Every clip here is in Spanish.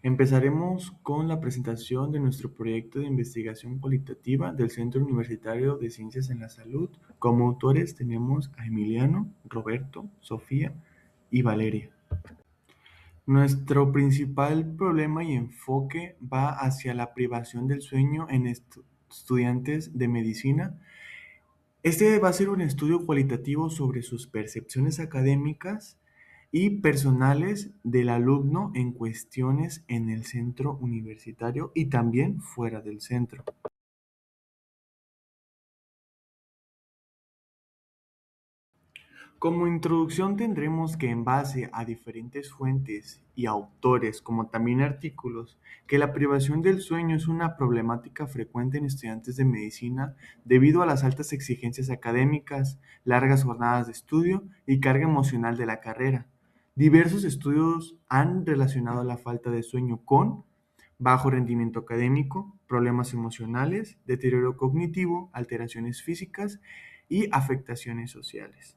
Empezaremos con la presentación de nuestro proyecto de investigación cualitativa del Centro Universitario de Ciencias en la Salud. Como autores tenemos a Emiliano, Roberto, Sofía y Valeria. Nuestro principal problema y enfoque va hacia la privación del sueño en estudiantes de medicina. Este va a ser un estudio cualitativo sobre sus percepciones académicas y personales del alumno en cuestiones en el centro universitario y también fuera del centro. Como introducción tendremos que en base a diferentes fuentes y autores, como también artículos, que la privación del sueño es una problemática frecuente en estudiantes de medicina debido a las altas exigencias académicas, largas jornadas de estudio y carga emocional de la carrera. Diversos estudios han relacionado la falta de sueño con bajo rendimiento académico, problemas emocionales, deterioro cognitivo, alteraciones físicas y afectaciones sociales.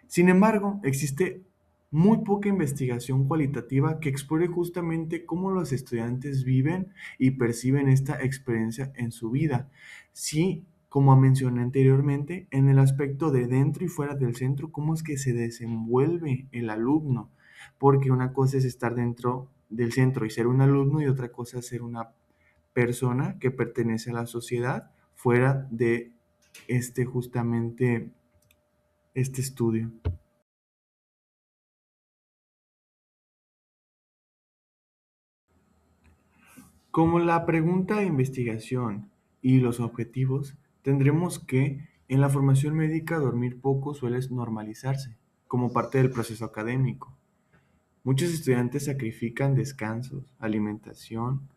Sin embargo, existe muy poca investigación cualitativa que explore justamente cómo los estudiantes viven y perciben esta experiencia en su vida. Sí, como mencioné anteriormente, en el aspecto de dentro y fuera del centro, cómo es que se desenvuelve el alumno, porque una cosa es estar dentro del centro y ser un alumno y otra cosa es ser una persona que pertenece a la sociedad fuera de justamente este estudio. Como la pregunta de investigación y los objetivos, tendremos que en la formación médica dormir poco suele normalizarse como parte del proceso académico. Muchos estudiantes sacrifican descansos, alimentación,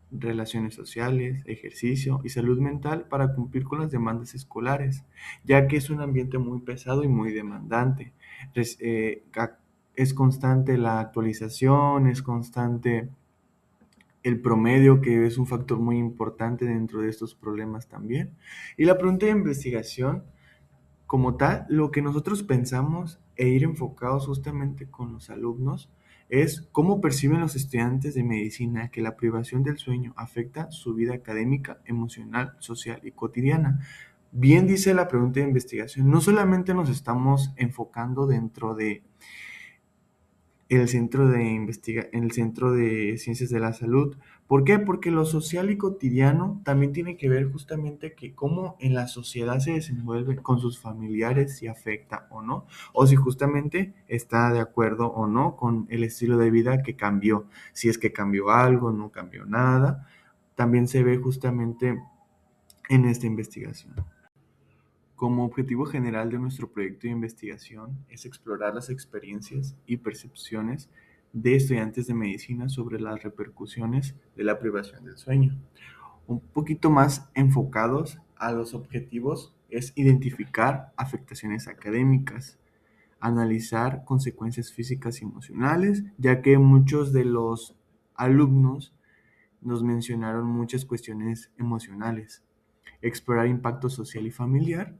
relaciones sociales, ejercicio y salud mental para cumplir con las demandas escolares, ya que es un ambiente muy pesado y muy demandante. Es constante la actualización, es constante el promedio, que es un factor muy importante dentro de estos problemas también. Y la pregunta de investigación, como tal, lo que nosotros pensamos e ir enfocados justamente con los alumnos es cómo perciben los estudiantes de medicina que la privación del sueño afecta su vida académica, emocional, social y cotidiana. Bien dice la pregunta de investigación, no solamente nos estamos enfocando dentro de en el Centro de Ciencias de la Salud. ¿Por qué? Porque lo social y cotidiano también tiene que ver justamente que cómo en la sociedad se desenvuelve con sus familiares, si afecta o no, o si justamente está de acuerdo o no con el estilo de vida que cambió, si es que cambió algo, no cambió nada, también se ve justamente en esta investigación. Como objetivo general de nuestro proyecto de investigación es explorar las experiencias y percepciones de estudiantes de medicina sobre las repercusiones de la privación del sueño. Un poquito más enfocados a los objetivos es identificar afectaciones académicas, analizar consecuencias físicas y emocionales, ya que muchos de los alumnos nos mencionaron muchas cuestiones emocionales, explorar impacto social y familiar,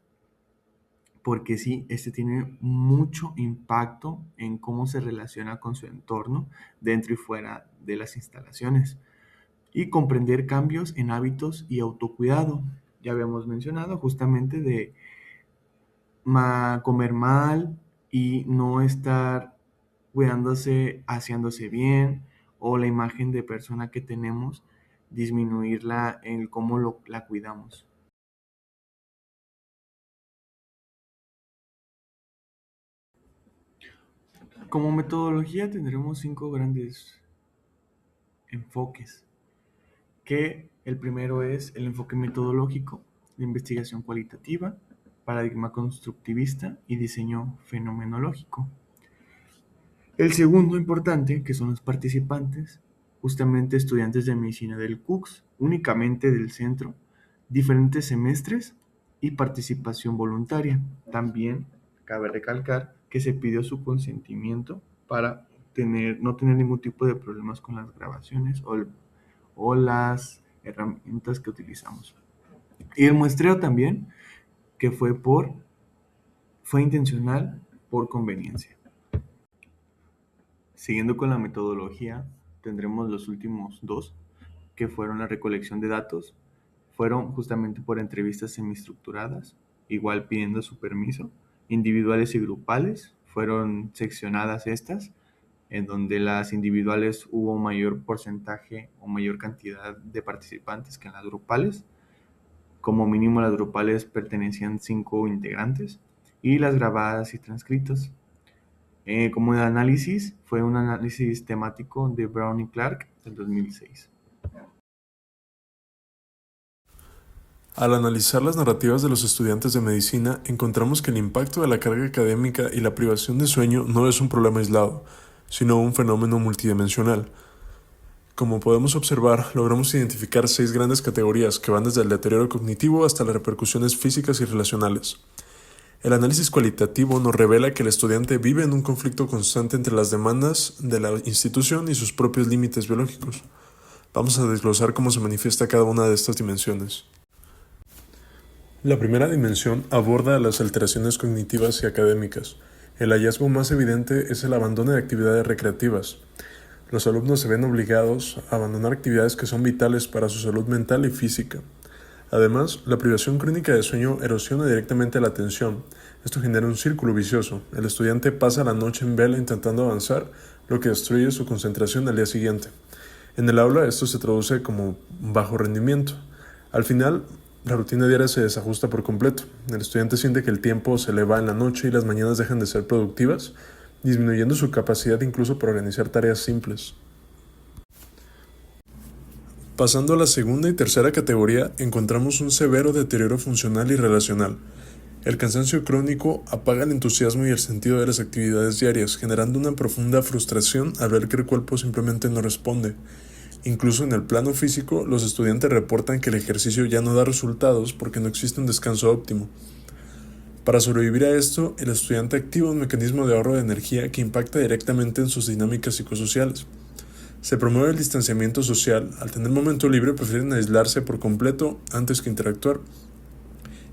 porque sí, este tiene mucho impacto en cómo se relaciona con su entorno dentro y fuera de las instalaciones. Y comprender cambios en hábitos y autocuidado. Ya habíamos mencionado justamente de comer mal y no estar cuidándose, haciéndose bien, o la imagen de persona que tenemos, disminuirla en cómo la cuidamos. Como metodología tendremos 5 grandes enfoques, que el primero es el enfoque metodológico, la investigación cualitativa, paradigma constructivista y diseño fenomenológico. El segundo importante, que son los participantes, justamente estudiantes de medicina del CUCS, únicamente del centro, diferentes semestres y participación voluntaria. También cabe recalcar que se pidió su consentimiento para no tener ningún tipo de problemas con las grabaciones o las herramientas que utilizamos. Y el muestreo también, que fue intencional por conveniencia. Siguiendo con la metodología, tendremos los últimos dos, que fueron la recolección de datos. Fueron justamente por entrevistas semiestructuradas, igual pidiendo su permiso. Individuales y grupales, fueron seccionadas estas, en donde las individuales hubo mayor porcentaje o mayor cantidad de participantes que en las grupales. Como mínimo las grupales pertenecían 5 integrantes y las grabadas y transcritas. Como de análisis, fue un análisis temático de Brown y Clark del 2006. Al analizar las narrativas de los estudiantes de medicina, encontramos que el impacto de la carga académica y la privación de sueño no es un problema aislado, sino un fenómeno multidimensional. Como podemos observar, logramos identificar 6 grandes categorías que van desde el deterioro cognitivo hasta las repercusiones físicas y relacionales. El análisis cualitativo nos revela que el estudiante vive en un conflicto constante entre las demandas de la institución y sus propios límites biológicos. Vamos a desglosar cómo se manifiesta cada una de estas dimensiones. La primera dimensión aborda las alteraciones cognitivas y académicas. El hallazgo más evidente es el abandono de actividades recreativas. Los alumnos se ven obligados a abandonar actividades que son vitales para su salud mental y física. Además, la privación crónica de sueño erosiona directamente la atención. Esto genera un círculo vicioso. El estudiante pasa la noche en vela intentando avanzar, lo que destruye su concentración al día siguiente. En el aula esto se traduce como bajo rendimiento. Al final, la rutina diaria se desajusta por completo. El estudiante siente que el tiempo se le va en la noche y las mañanas dejan de ser productivas, disminuyendo su capacidad incluso para organizar tareas simples. Pasando a la segunda y tercera categoría, encontramos un severo deterioro funcional y relacional. El cansancio crónico apaga el entusiasmo y el sentido de las actividades diarias, generando una profunda frustración al ver que el cuerpo simplemente no responde. Incluso en el plano físico, los estudiantes reportan que el ejercicio ya no da resultados porque no existe un descanso óptimo. Para sobrevivir a esto, el estudiante activa un mecanismo de ahorro de energía que impacta directamente en sus dinámicas psicosociales. Se promueve el distanciamiento social. Al tener momento libre, prefieren aislarse por completo antes que interactuar.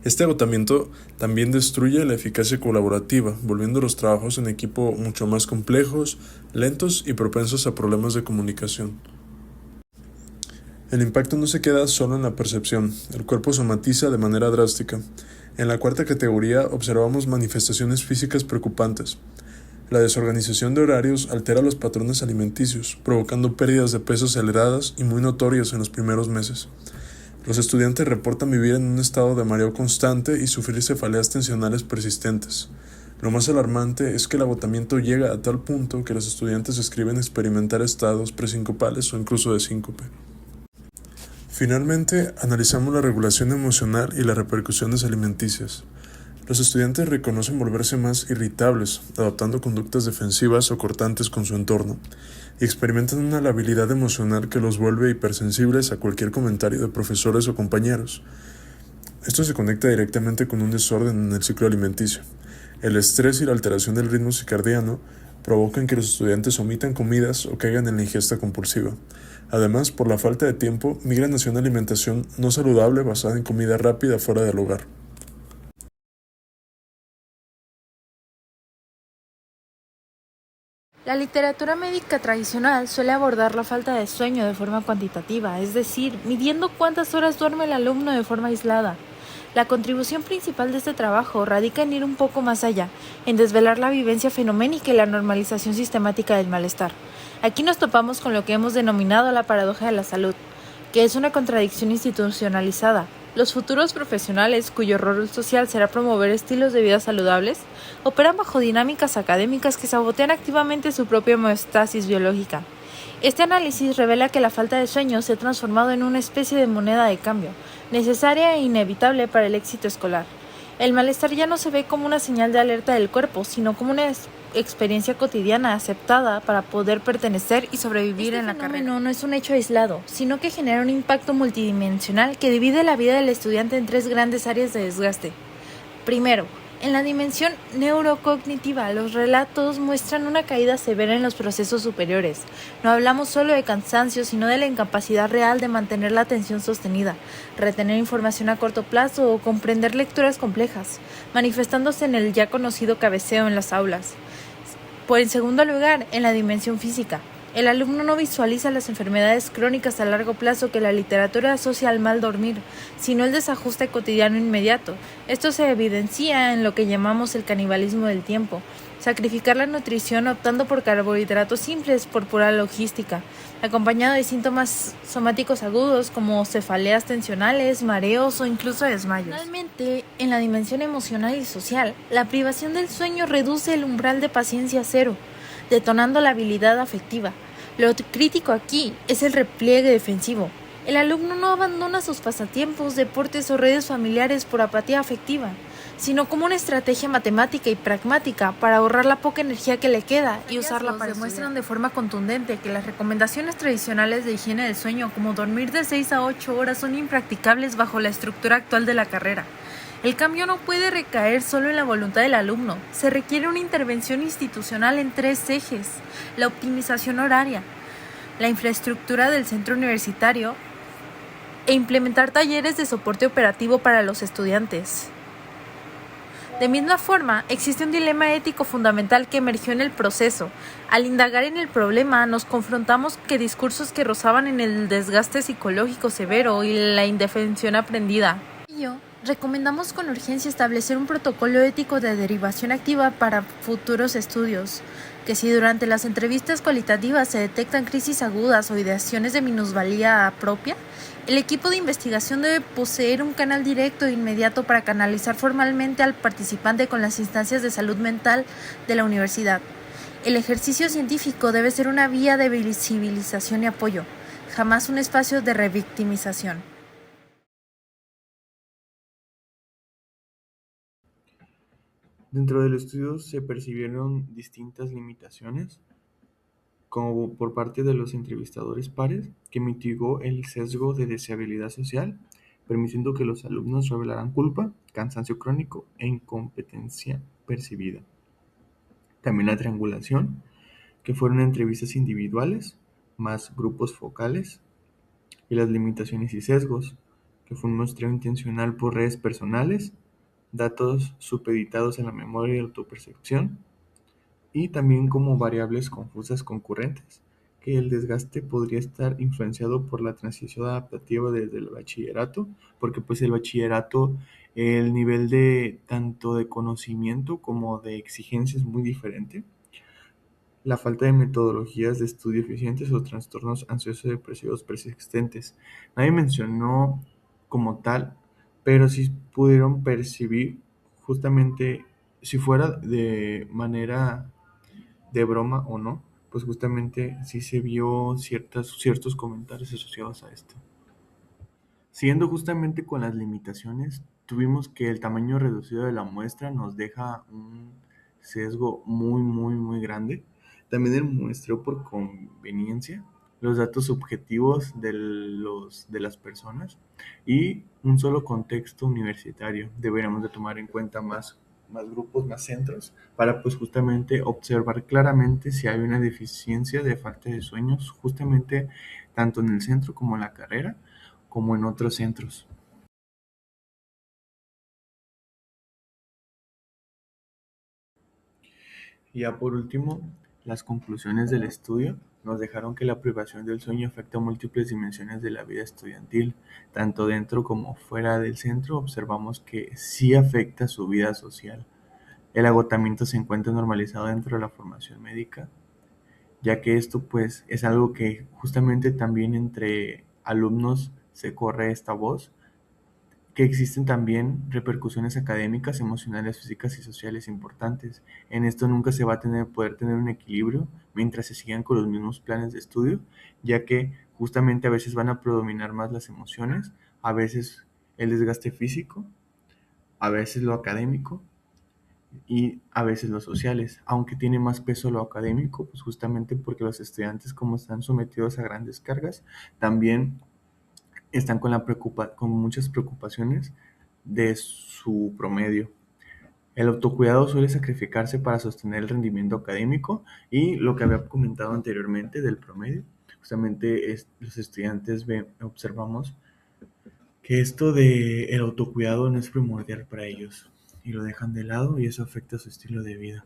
Este agotamiento también destruye la eficacia colaborativa, volviendo los trabajos en equipo mucho más complejos, lentos y propensos a problemas de comunicación. El impacto no se queda solo en la percepción, el cuerpo somatiza de manera drástica. En la cuarta categoría observamos manifestaciones físicas preocupantes. La desorganización de horarios altera los patrones alimenticios, provocando pérdidas de peso aceleradas y muy notorias en los primeros meses. Los estudiantes reportan vivir en un estado de mareo constante y sufrir cefaleas tensionales persistentes. Lo más alarmante es que el agotamiento llega a tal punto que los estudiantes escriben experimentar estados presincopales o incluso de síncope. Finalmente, analizamos la regulación emocional y las repercusiones alimenticias. Los estudiantes reconocen volverse más irritables, adoptando conductas defensivas o cortantes con su entorno, y experimentan una labilidad emocional que los vuelve hipersensibles a cualquier comentario de profesores o compañeros. Esto se conecta directamente con un desorden en el ciclo alimenticio. El estrés y la alteración del ritmo circadiano provocan que los estudiantes omitan comidas o caigan en la ingesta compulsiva. Además, por la falta de tiempo, migran hacia una alimentación no saludable basada en comida rápida fuera del hogar. La literatura médica tradicional suele abordar la falta de sueño de forma cuantitativa, es decir, midiendo cuántas horas duerme el alumno de forma aislada. La contribución principal de este trabajo radica en ir un poco más allá, en desvelar la vivencia fenoménica y la normalización sistemática del malestar. Aquí nos topamos con lo que hemos denominado la paradoja de la salud, que es una contradicción institucionalizada. Los futuros profesionales, cuyo rol social será promover estilos de vida saludables, operan bajo dinámicas académicas que sabotean activamente su propia homeostasis biológica. Este análisis revela que la falta de sueño se ha transformado en una especie de moneda de cambio, necesaria e inevitable para el éxito escolar. El malestar ya no se ve como una señal de alerta del cuerpo, sino como una experiencia cotidiana aceptada para poder pertenecer y sobrevivir en la carrera. No es un hecho aislado, sino que genera un impacto multidimensional que divide la vida del estudiante en 3 grandes áreas de desgaste. Primero, en la dimensión neurocognitiva, los relatos muestran una caída severa en los procesos superiores. No hablamos solo de cansancio, sino de la incapacidad real de mantener la atención sostenida, retener información a corto plazo o comprender lecturas complejas, manifestándose en el ya conocido cabeceo en las aulas. En segundo lugar, en la dimensión física. El alumno no visualiza las enfermedades crónicas a largo plazo que la literatura asocia al mal dormir, sino el desajuste cotidiano inmediato. Esto se evidencia en lo que llamamos el canibalismo del tiempo. Sacrificar la nutrición optando por carbohidratos simples por pura logística, acompañado de síntomas somáticos agudos como cefaleas tensionales, mareos o incluso desmayos. Finalmente, en la dimensión emocional y social, la privación del sueño reduce el umbral de paciencia a cero, detonando la habilidad afectiva. Lo crítico aquí es el repliegue defensivo. El alumno no abandona sus pasatiempos, deportes o redes familiares por apatía afectiva, sino como una estrategia matemática y pragmática para ahorrar la poca energía que le queda y usarla para demuestran de forma contundente que las recomendaciones tradicionales de higiene del sueño, como dormir de 6 a 8 horas, son impracticables bajo la estructura actual de la carrera. El cambio no puede recaer solo en la voluntad del alumno, se requiere una intervención institucional en 3 ejes: la optimización horaria, la infraestructura del centro universitario e implementar talleres de soporte operativo para los estudiantes. De misma forma, existe un dilema ético fundamental que emergió en el proceso. Al indagar en el problema, nos confrontamos que discursos que rozaban en el desgaste psicológico severo y la indefensión aprendida. Por ello, recomendamos con urgencia establecer un protocolo ético de derivación activa para futuros estudios, que si durante las entrevistas cualitativas se detectan crisis agudas o ideaciones de minusvalía propia, el equipo de investigación debe poseer un canal directo e inmediato para canalizar formalmente al participante con las instancias de salud mental de la universidad. El ejercicio científico debe ser una vía de visibilización y apoyo, jamás un espacio de revictimización. Dentro del estudio se percibieron distintas limitaciones, como por parte de los entrevistadores pares, que mitigó el sesgo de deseabilidad social, permitiendo que los alumnos revelaran culpa, cansancio crónico e incompetencia percibida. También la triangulación, que fueron entrevistas individuales, más grupos focales, y las limitaciones y sesgos, que fue un muestreo intencional por redes personales, datos supeditados en la memoria y autopercepción, y también como variables confusas concurrentes, que el desgaste podría estar influenciado por la transición adaptativa desde el bachillerato, porque pues el bachillerato, el nivel de tanto de conocimiento como de exigencia es muy diferente. La falta de metodologías de estudio eficientes o trastornos ansiosos depresivos persistentes. Nadie mencionó como tal, pero sí pudieron percibir justamente, si fuera de manera de broma o no, pues justamente sí se vio ciertos comentarios asociados a esto. Siguiendo justamente con las limitaciones, tuvimos que el tamaño reducido de la muestra nos deja un sesgo muy grande. También el muestreo por conveniencia, los datos subjetivos de las personas y un solo contexto universitario. Deberíamos de tomar en cuenta más grupos, más centros, para pues justamente observar claramente si hay una deficiencia de falta de sueños, justamente tanto en el centro como en la carrera como en otros centros. Y ya por último, las conclusiones del estudio nos dejaron que la privación del sueño afecta múltiples dimensiones de la vida estudiantil, tanto dentro como fuera del centro. Observamos que sí afecta su vida social. El agotamiento se encuentra normalizado dentro de la formación médica, ya que esto pues es algo que justamente también entre alumnos se corre esta voz, que existen también repercusiones académicas, emocionales, físicas y sociales importantes. En esto nunca se va a poder tener un equilibrio mientras se sigan con los mismos planes de estudio, ya que justamente a veces van a predominar más las emociones, a veces el desgaste físico, a veces lo académico y a veces los sociales, aunque tiene más peso lo académico, pues justamente porque los estudiantes, como están sometidos a grandes cargas, también están con muchas preocupaciones de su promedio. El autocuidado suele sacrificarse para sostener el rendimiento académico y lo que había comentado anteriormente del promedio. Justamente los estudiantes observamos que esto de el autocuidado no es primordial para ellos y lo dejan de lado y eso afecta su estilo de vida.